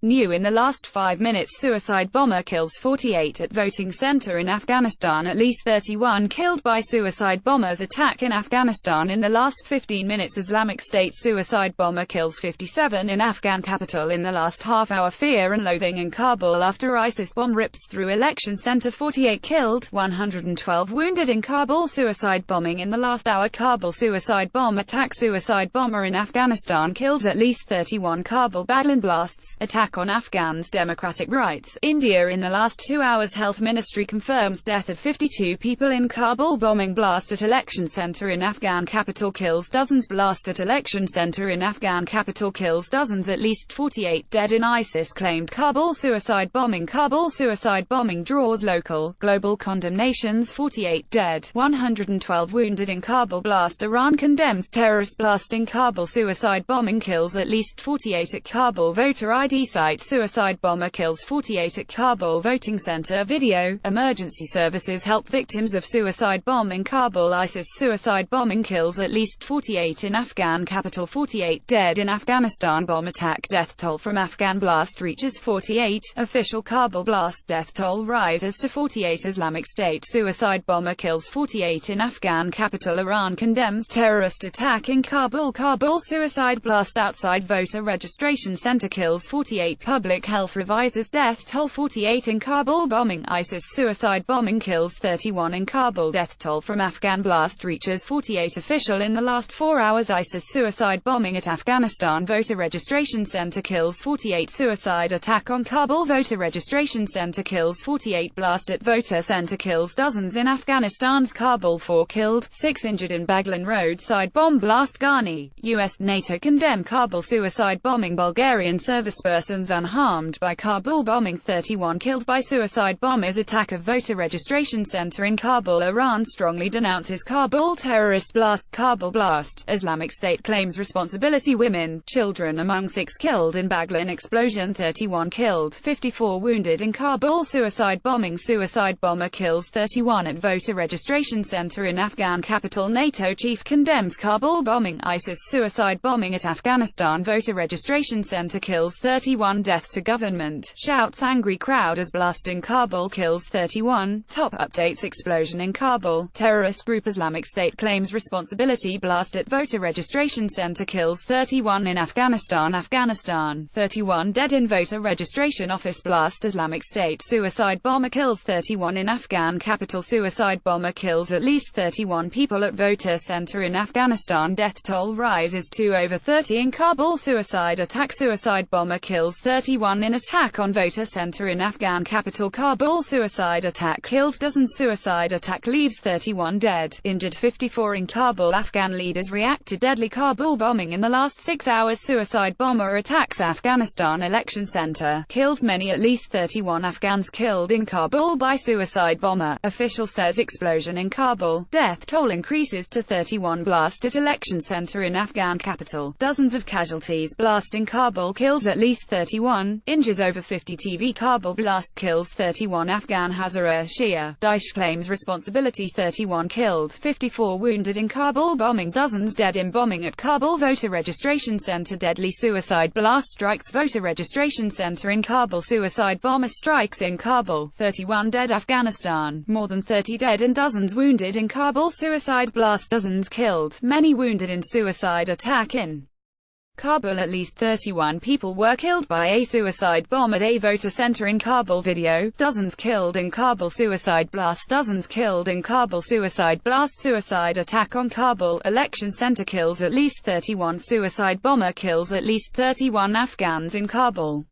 New in the last 5 minutes, suicide bomber kills 48 at voting center in Afghanistan. At least 31 killed by suicide bombers attack in Afghanistan in the last 15 minutes. Islamic State suicide bomber kills 57 in Afghan capital in the last half hour. Fear and loathing in Kabul after ISIS bomb rips through election center. 48 killed, 112 wounded in Kabul. Suicide bombing in the last hour. Kabul suicide bomb attack. Suicide bomber in Afghanistan kills at least 31. Kabul Baglan blasts attack on Afghans' democratic rights. India in the last 2 hours. Health Ministry confirms death of 52 people in Kabul bombing. Blast at election center in Afghan capital kills dozens. Blast at election center in Afghan capital kills dozens. At least 48 dead in ISIS claimed Kabul suicide bombing. Kabul suicide bombing draws local, global condemnations. 48 dead, 112 wounded in Kabul blast. Iran condemns terrorist blast in Kabul. Suicide bombing kills at least 48 at Kabul voter ID site. Suicide bomber kills 48 at Kabul voting center. Video. Emergency services help victims of suicide bomb in Kabul. ISIS suicide bombing kills at least 48 in Afghan capital. 48 dead in Afghanistan bomb attack. Death toll from Afghan blast reaches 48. Official Kabul blast death toll rises to 48. Islamic State suicide bomber kills 48 in Afghan capital. Iran condemns terrorist attack in Kabul. Kabul suicide blast outside voter registration center kills 48. Public health revises death toll. 48 in Kabul bombing. ISIS suicide bombing kills 31 in Kabul. Death toll from Afghan blast reaches 48. Official in the last 4 hours. ISIS suicide bombing at Afghanistan voter registration center kills 48. Suicide attack on Kabul voter registration center kills 48. Blast at voter center kills dozens in Afghanistan's Kabul. 4 killed, 6 injured in Baglan roadside bomb blast. Ghani, US, NATO condemn Kabul suicide bombing. Bulgarian servicepersons unharmed by Kabul bombing. 31 killed by suicide bombers attack of voter registration center in Kabul. Iran strongly denounces Kabul terrorist blast. Kabul blast. Islamic State claims responsibility. Women, children among 6 killed in Baglan explosion. 31 killed, 54 wounded in Kabul suicide bombing. Suicide bomber kills 31 at voter registration center in Afghan capital. NATO chief condemns Kabul bombing. ISIS suicide bombing at Afghanistan voter registration center kills 31. Death to government, shouts angry crowd as blast in Kabul kills 31. Top updates. Explosion in Kabul. Terrorist group Islamic State claims responsibility. Blast at voter registration center kills 31 in Afghanistan. Afghanistan. 31 dead in voter registration office blast. Islamic State suicide bomber kills 31 in Afghan capital. Suicide bomber kills at least 31 people at voter center in Afghanistan. Death toll rises to over 30 in Kabul. Suicide attack. Suicide bomber kills 31 in attack on voter center in Afghan capital Kabul. Suicide attack kills dozens. Suicide attack leaves 31 dead, injured 54 in Kabul. Afghan leaders react to deadly Kabul bombing in the last 6 hours. Suicide bomber attacks Afghanistan election center, kills many. At least 31 Afghans killed in Kabul by suicide bomber. Official says explosion in Kabul. Death toll increases to 31. Blast at election center in Afghan capital. Dozens of casualties. Blast in Kabul kills at least 31, injures over 50. TV Kabul blast kills 31. Afghan Hazara Shia. Daesh claims responsibility. 31 killed, 54 wounded in Kabul bombing. Dozens dead in bombing at Kabul voter registration center. Deadly suicide blast strikes voter registration center in Kabul. Suicide bomber strikes in Kabul. 31 dead. Afghanistan. More than 30 dead and dozens wounded in Kabul. Suicide blast. Dozens killed, many wounded in suicide attack in Kabul. At least 31 people were killed by a suicide bomb at a voter center in Kabul. Video. Dozens killed in Kabul suicide blast. Dozens killed in Kabul suicide blast. Suicide attack on Kabul election center kills at least 31. Suicide bomber kills at least 31 Afghans in Kabul.